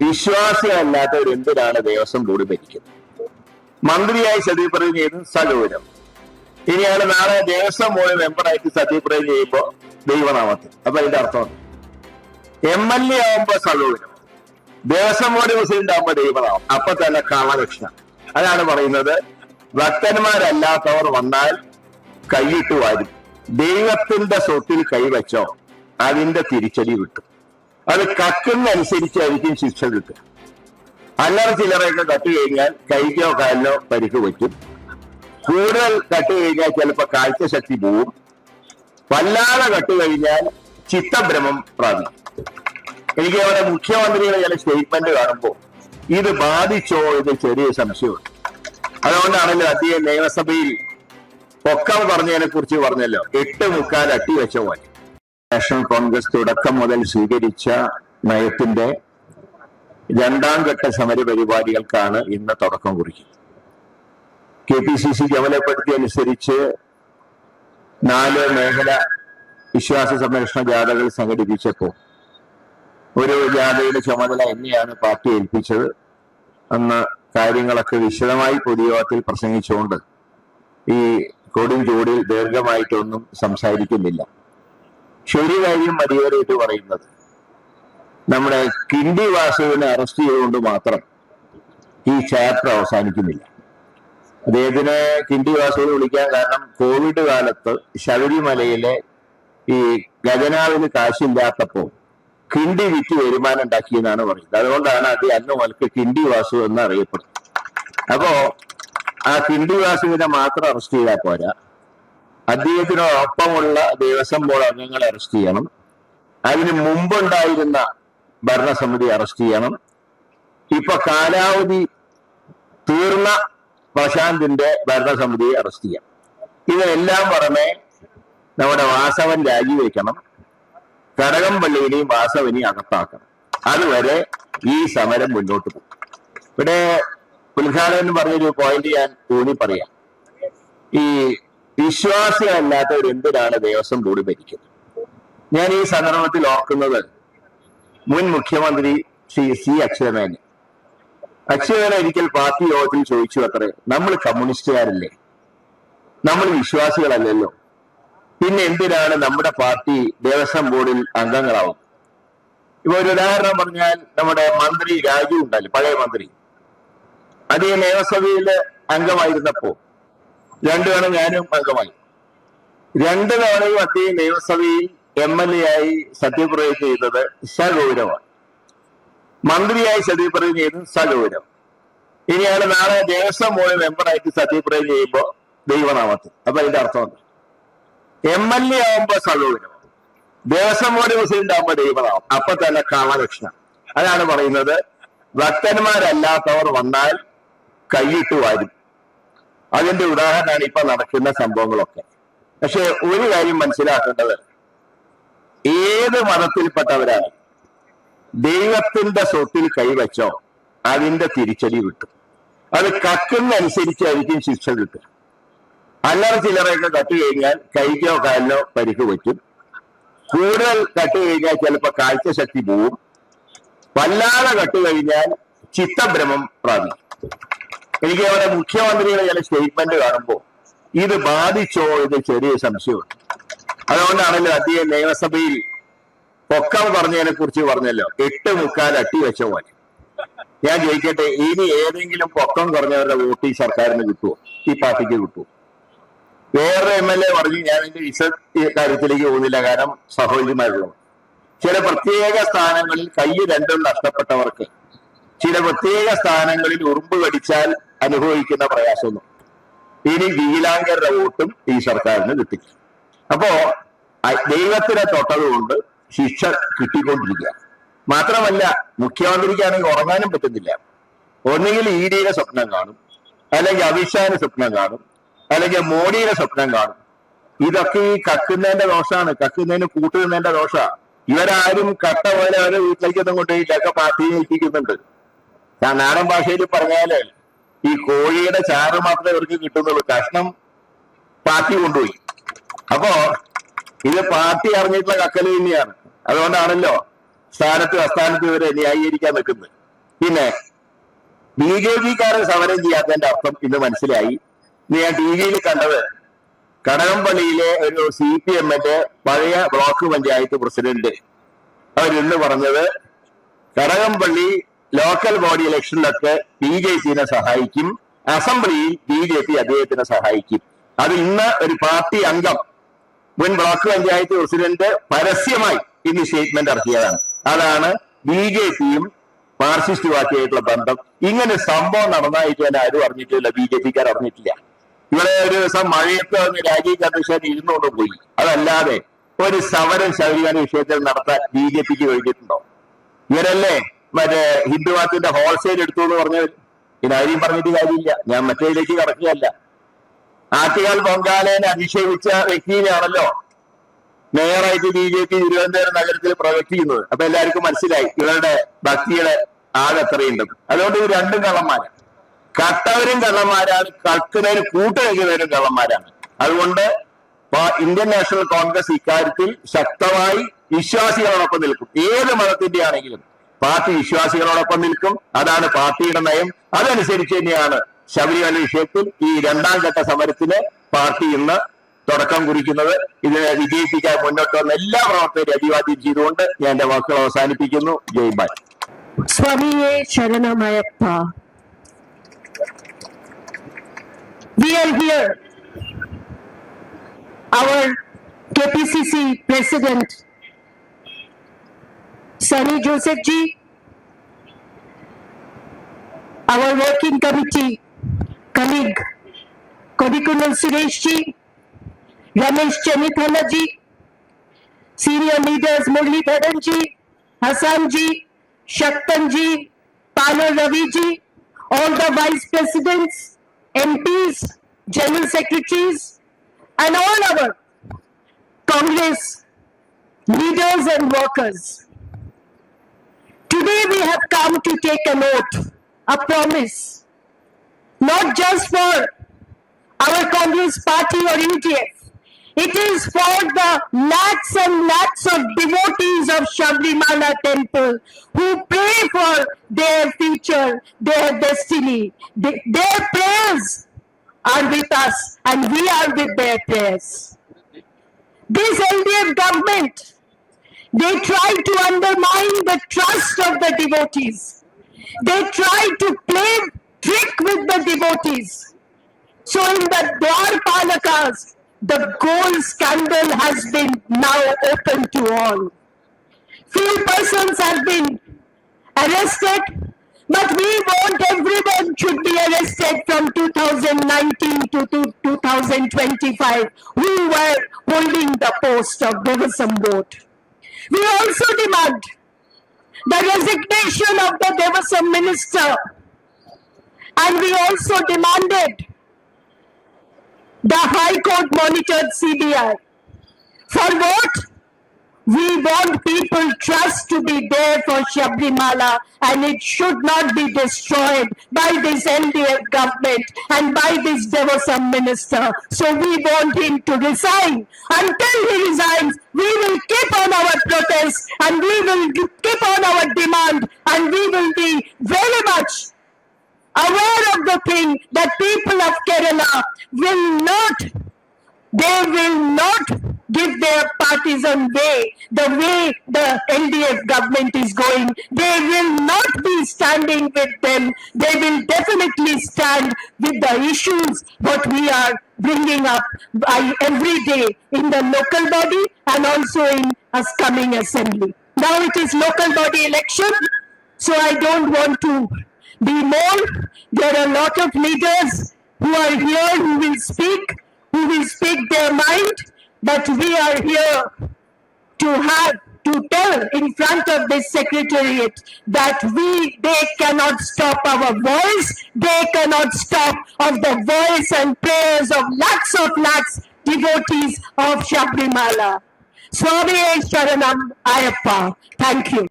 വിശ്വാസിയല്ലാത്തവർ എന്തിനാണ് ദേവസ്വം ബോർഡ് ഭരിക്കുന്നത്? മന്ത്രിയായി സത്യപ്രതിജ്ഞ ചെയ്ത് സഗൗരവം. ഇനിയാണ് നാളെ ദേവസ്വം ബോർഡ് മെമ്പറായിട്ട് സത്യപ്രതിജ്ഞ ചെയ്യുമ്പോ ദൈവനാമത്തിൽ. അപ്പൊ അതിന്റെ അർത്ഥം MLA ആവുമ്പോ സഗൗരവം, ദേവസ്വം ബോർഡ് പ്രസിഡന്റ് ആവുമ്പോ ദൈവനാമം, അപ്പൊ തന്നെ കാമദക്ഷ. അതാണ് പറയുന്നത്, ഭക്തന്മാരല്ലാത്തവർ വന്നാൽ കൈയിട്ട് വാരും. ദൈവത്തിന്റെ സ്വത്തിൽ കൈവച്ചോ അതിന്റെ തിരിച്ചടി കിട്ടും. അത് കക്കുന്നനുസരിച്ചായിരിക്കും ശിക്ഷ കിട്ടുക. അല്ലറ ചില്ലറയൊക്കെ കട്ട് കഴിഞ്ഞാൽ കൈക്കോ കാലിനോ പരിക്ക് പറ്റും. കൂടുതൽ കട്ട് കഴിഞ്ഞാൽ ചിലപ്പോൾ കാഴ്ചശക്തി പോവും. വല്ലാതെ കട്ട് കഴിഞ്ഞാൽ ചിത്തഭ്രമം പ്രാപിക്കും. എനിക്ക് അവിടെ മുഖ്യമന്ത്രിയുടെ ചില സ്റ്റേറ്റ്മെന്റ് കാണുമ്പോൾ ഇത് ബാധിച്ചോ എന്ന് ചെറിയ സംശയമുണ്ട്. അതുകൊണ്ടാണല്ലോ അദ്ദേഹം നിയമസഭയിൽ പൊക്കം പറഞ്ഞതിനെ കുറിച്ച് പറഞ്ഞല്ലോ, 8 അട്ടി വെച്ച പോലെ. നാഷണൽ കോൺഗ്രസ് തുടക്കം മുതൽ സ്വീകരിച്ച നയത്തിന്റെ 2ാം ഘട്ട സമര പരിപാടികൾക്കാണ് ഇന്ന് തുടക്കം കുറിക്കുന്നത്. KPCC ചുമതലപ്പെടുത്തിയനുസരിച്ച് 4 മേഖല വിശ്വാസ സംരക്ഷണ ജാഥകൾ സംഘടിപ്പിച്ചപ്പോൾ ഒരു ജാഥയുടെ ചുമതല എന്നെയാണ് പാർട്ടി ഏൽപ്പിച്ചത്. അന്ന് കാര്യങ്ങളൊക്കെ വിശദമായി പൊതുയോഗത്തിൽ പ്രസംഗിച്ചുകൊണ്ട് ഈ കൊടും ചൂടിൽ ദീർഘമായിട്ടൊന്നും സംസാരിക്കുന്നില്ല. ശരി കാര്യം മതിയേറിയിട്ട് പറയുന്നത്, നമ്മുടെ കിണ്ടി വാസുവിനെ അറസ്റ്റ് ചെയ്തുകൊണ്ട് മാത്രം ഈ ചാപ്റ്റർ അവസാനിക്കുന്നില്ല. അദ്ദേഹത്തിന് കിണ്ടി വാസുവിനെ വിളിക്കാൻ കാരണം കോവിഡ് കാലത്ത് ശബരിമലയിലെ ഈ ഖജനാവിന് കാശില്ലാത്തപ്പോ കിണ്ടി വിറ്റ് വരുമാനം ഉണ്ടാക്കിയെന്നാണ് പറയുന്നത്. അതുകൊണ്ടാണ് അത് അന്ന് മുതൽക്ക് കിണ്ടി വാസു എന്ന് അറിയപ്പെടുന്നത്. അപ്പോ ആ കിണ്ടി വാസുവിനെ മാത്രം അറസ്റ്റ് ചെയ്താൽ പോരാ, അദ്ദേഹത്തിനൊപ്പമുള്ള ദേവസ്വം ബോർഡ് അംഗങ്ങളെ അറസ്റ്റ് ചെയ്യണം. അതിന് മുമ്പുണ്ടായിരുന്ന ഭരണസമിതി അറസ്റ്റ് ചെയ്യണം. ഇപ്പൊ കാലാവധി തീർന്ന പ്രശാന്തിന്റെ ഭരണസമിതിയെ അറസ്റ്റ് ചെയ്യാം. ഇതെല്ലാം പുറമെ നമ്മുടെ വാസവൻ രാജിവെക്കണം, കടകംപള്ളിയിലെയും വാസവനെയും അകത്താക്കണം. അതുവരെ ഈ സമരം മുന്നോട്ട് പോകും. ഇവിടെ ഉദ്ഘാടനം പറഞ്ഞൊരു പോയിന്റ് ഞാൻ ഊന്നി പറയാം. ഈ വിശ്വാസികളല്ലാത്തവർ എന്തിനാണ് ദേവസ്വം ബോർഡ് ഭരിക്കുന്നത്? ഞാൻ ഈ സന്ദർഭത്തിൽ ഓർക്കുന്നത് മുൻ മുഖ്യമന്ത്രി ശ്രീ C. അച്യുതമേനോൻ. അച്യുതമേനോൻ ഒരിക്കൽ പാർട്ടി യോഗത്തിൽ ചോദിച്ചു അത്രേ, നമ്മൾ കമ്മ്യൂണിസ്റ്റുകാരല്ലേ, നമ്മൾ വിശ്വാസികളല്ലല്ലോ, പിന്നെ എന്തിനാണ് നമ്മുടെ പാർട്ടി ദേവസ്വം ബോർഡിൽ അംഗങ്ങളാവും? ഇപ്പൊ ഒരു ഉദാഹരണം പറഞ്ഞാൽ, നമ്മുടെ മന്ത്രി രാജു ഉണ്ടല്ലോ, പഴയ മന്ത്രി, അദ്ദേഹം നിയമസഭയിലെ അംഗമായിരുന്നപ്പോ 2 തവണ ഞാനും അംഗമായി. 2 തവണയും അദ്ദേഹം നിയമസഭയിൽ MLA ആയി സത്യപ്രതിജ്ഞ ചെയ്തത് സഗൗരവമാണ്. മന്ത്രിയായി സത്യപ്രതിജ്ഞ ചെയ്തത് സഗൗരവം. ഇനിയാണ് നാളെ ദേവസ്വം ബോർഡ് മെമ്പറായിട്ട് സത്യപ്രതിജ്ഞ ചെയ്യുമ്പോ ദൈവനാമത്തിൽ. അപ്പൊ അതിന്റെ അർത്ഥം MLA ആവുമ്പോ സഗൗരവം, ദേവസ്വം ബോർഡ് പ്രസിഡന്റ് ആവുമ്പോ ദൈവനാമം, അപ്പൊ തന്നെ കാമദക്ഷ. അതാണ് പറയുന്നത്, ഭക്തന്മാരല്ലാത്തവർ വന്നാൽ കൈയിട്ട് വാരും. അതിന്റെ ഉദാഹരണമാണ് ഇപ്പൊ നടക്കുന്ന സംഭവങ്ങളൊക്കെ. പക്ഷെ ഒരു കാര്യം മനസ്സിലാക്കേണ്ടത്, ഏത് മതത്തിൽപ്പെട്ടവരാണ് ദൈവത്തിന്റെ സ്വത്തിൽ കൈവച്ചോ അതിന്റെ തിരിച്ചടി കിട്ടും. അത് കക്കുന്നനുസരിച്ചായിരിക്കും ശിക്ഷ കിട്ടുക. അല്ലറ ചില്ലറയൊക്കെ കട്ട് കഴിഞ്ഞാൽ കൈക്കോ കാലിനോ പരിക്ക് പറ്റും. കൂടുതൽ കട്ട് കഴിഞ്ഞാൽ ചിലപ്പോൾ കാഴ്ചശക്തി പോവും. വല്ലാതെ കട്ട് കഴിഞ്ഞാൽ ചിത്തഭ്രമം പ്രാപിക്കും. എനിക്ക് അവിടെ മുഖ്യമന്ത്രിയുടെ ചില സ്റ്റേറ്റ്മെന്റ് കാണുമ്പോൾ ഇത് ബാധിച്ചോ എന്ന് ചെറിയ സംശയമുണ്ട്. അതുകൊണ്ടാണല്ലോ അദ്ദേഹം നിയമസഭയിൽ പൊക്കം പറഞ്ഞതിനെ കുറിച്ച് പറഞ്ഞല്ലോ, 8 അട്ടി വെച്ച പോലെ. ഞാൻ ചോദിക്കട്ടെ, ഇനി ഏതെങ്കിലും പൊക്കം കുറഞ്ഞവരുടെ വോട്ട് ഈ സർക്കാരിന് കിട്ടുമോ, ഈ പാർട്ടിക്ക് കിട്ടുമോ? വേറൊരു MLA പറഞ്ഞു, ഞാൻ ഈ കാര്യത്തിലേക്ക് പോകുന്നില്ല, കാരണം സഹോദരിമാരുള്ളവർ. ചില പ്രത്യേക സ്ഥാനങ്ങളിൽ കൈ 2 നഷ്ടപ്പെട്ടവർക്ക് ചില പ്രത്യേക സ്ഥാനങ്ങളിൽ ഉറുമ്പ് കടിച്ചാൽ അനുഭവിക്കുന്ന പ്രയാസമൊന്നും ഇനി വികലാംഗരുടെ വോട്ടും ഈ സർക്കാരിന് കിട്ടില്ല. അപ്പോ ദൈവത്തിനെ തൊട്ടതുകൊണ്ട് ശിക്ഷ കിട്ടിക്കൊണ്ടിരിക്കുക. മാത്രമല്ല, മുഖ്യമന്ത്രിക്കാണെങ്കിൽ ഉറങ്ങാനും പറ്റുന്നില്ല. ഒന്നുകിൽ EDയുടെ സ്വപ്നം കാണും, അല്ലെങ്കിൽ അമിത്ഷാന്റെ സ്വപ്നം കാണും, അല്ലെങ്കിൽ മോഡിയുടെ സ്വപ്നം കാണും. ഇതൊക്കെ ഈ കക്കുന്നതിന്റെ ദോഷമാണ്, കക്കുന്നതിന് കൂട്ടുന്നതിന്റെ ദോഷമാണ്. ഇവരാരും കട്ട പോലെ അവരെ വീട്ടിലേക്കൊന്നും കൊണ്ടുപോയില്ല, ഒക്കെ പാർട്ടിയെ ഏൽപ്പിക്കുന്നുണ്ട്. ഞാൻ നാടൻ ഭാഷയിൽ പറഞ്ഞാല് ഈ കോഴിയുടെ ചാറ് മാത്രമേ ഇവർക്ക് കിട്ടുന്നുള്ളൂ, കഷ്ണം പാർട്ടി കൊണ്ടുപോയി. അപ്പോ ഇത് പാർട്ടി അറിഞ്ഞിട്ടുള്ള കക്കല് തന്നെയാണ്. അതുകൊണ്ടാണല്ലോ സ്ഥാനത്ത് അസ്ഥാനത്ത് ഇവരെ ന്യായീകരിക്കാൻ നിൽക്കുന്നത്. പിന്നെ BJP-ക്കാരൻ സമരം ചെയ്യാത്തതിന്റെ അർത്ഥം ഇന്ന് മനസ്സിലായി. ഞാൻ TV-യിൽ കണ്ടത് കടകംപള്ളിയിലെ ഒരു CPM-ന്റെ പഴയ ബ്ലോക്ക് പഞ്ചായത്ത് പ്രസിഡന്റ് അവരിന്ന് പറഞ്ഞത് കടകംപള്ളി ലോക്കൽ ബോഡി ഇലക്ഷനിലൊക്കെ BJP-നെ സഹായിക്കും, അസംബ്ലിയിൽ BJP അദ്ദേഹത്തിനെ സഹായിക്കും. അത് ഇന്ന് ഒരു പാർട്ടി അംഗം മുൻ ബ്ലോക്ക് പഞ്ചായത്ത് പ്രസിഡന്റ് പരസ്യമായി ഇന്ന് സ്റ്റേറ്റ്മെന്റ് ഇറക്കിയതാണ്. അതാണ് BJP-യും മാർക്സിസ്റ്റ് പാർട്ടിയായിട്ടുള്ള ബന്ധം. ഇങ്ങനെ സംഭവം നടന്നായിട്ട് തന്നെ ആരും അറിഞ്ഞിട്ടില്ല, BJP-ക്കാർ അറിഞ്ഞിട്ടില്ല. ഇവിടെ ഒരു ദിവസം മഴയത്ത് വന്ന് രാജീവ് ചന്ദ്രശേഖരൻ ഇരുന്നുകൊണ്ട് പോയി. അതല്ലാതെ ഒരു സമരം ശബരിമല വിഷയത്തിൽ നടത്താൻ BJP-ക്ക് കഴിഞ്ഞിട്ടുണ്ടോ? ഇവരല്ലേ മറ്റേ ഹിന്ദുവാത്തിന്റെ ഹോൾസെയിൽ എടുത്തു എന്ന് പറഞ്ഞത്. ഇതാരും പറഞ്ഞിട്ട് കാര്യമില്ല. ഞാൻ മറ്റേതിലേക്ക് കടക്കുകയല്ല. ആറ്റുകാൽ പൊങ്കാലേനെ അധിക്ഷേപിച്ച വ്യക്തിയാണല്ലോ മേയറായിട്ട് BJP തിരുവനന്തപുരം നഗരത്തിൽ പ്രവർത്തിക്കുന്നത്. അപ്പൊ എല്ലാവർക്കും മനസ്സിലായി ഇവരുടെ ഭക്തിയുടെ ആകെ എത്രയുണ്ട്. അതുകൊണ്ട് ഇത് രണ്ടും കള്ളന്മാരാണ്. കട്ടവരും കള്ളന്മാരാണ്, കക്കുന്നവരും കൂട്ടുവയ്ക്കുന്നവരും കള്ളന്മാരാണ്. അതുകൊണ്ട് ഇന്ത്യൻ നാഷണൽ കോൺഗ്രസ് ഇക്കാര്യത്തിൽ ശക്തമായി വിശ്വാസികളോടൊപ്പം നിൽക്കും. ഏത് മതത്തിന്റെ ആണെങ്കിലും പാർട്ടി വിശ്വാസികളോടൊപ്പം നിൽക്കും. അതാണ് പാർട്ടിയുടെ നയം. അതനുസരിച്ച് തന്നെയാണ് ശബരിമല വിഷയത്തിൽ ഈ രണ്ടാം ഘട്ട സമരത്തിന് പാർട്ടി ഇന്ന് തുടക്കം കുറിക്കുന്നത്. ഇതിനെ വിജയിപ്പിക്കാൻ മുന്നോട്ട് വന്ന എല്ലാ പ്രവർത്തകരും അഭിവാദ്യം ചെയ്തുകൊണ്ട് ഞാൻ എന്റെ വാക്കുകൾ അവസാനിപ്പിക്കുന്നു. ജയ് ബായ്. സ്വാമിയെ ശരണമയ്യപ്പ. We are here. Our KPCC President Sunny Joseph ji, our working committee colleague Kodikunnal Suresh ji, Ramesh Chennithala ji, senior leaders Muralidharan ji, Hassan ji, Shaktan ji, Palo Ravi ji, all the vice presidents, MPs, general secretaries, and all our Congress leaders and workers. Today we have come to take an oath, a promise, not just for our Congress party or UDF. It is for the lakhs and lakhs of devotees of Sabrimala temple who pray for their future, their destiny. Their prayers are with us and we are with their prayers. This LDF government, they try to undermine the trust of the devotees. They try to play trick with the devotees. So in the Dwarpalakas, the gold scandal has been now open to all. Few persons have been arrested, but we want everyone should be arrested from 2019 to 2025 who were holding the post of Devasam board. We also demand the resignation of the Devasam minister, and we also demanded the High Court monitored CBI. For what? We want people trust to be there for Sabrimala, and it should not be destroyed by this LDF government and by this Devasam minister. So we want him to resign. Until he resigns, we will keep on our protest and we will keep on our demand, and we will be very much aware of the thing that people of Kerala will not give their partisan way, the way the LDF government is going. They will not be standing with them. They will definitely stand with the issues what we are bringing up every day in the local body and also in us coming assembly. Now it is local body election, so I don't want to be more. There are a lot of leaders who are here who will speak their mind, but we are here to tell in front of this secretariat that they cannot stop our voice. They cannot stop of the voice and prayers of lakhs devotees of Sabrimala. Swami Sharanam Ayappa. Thank you.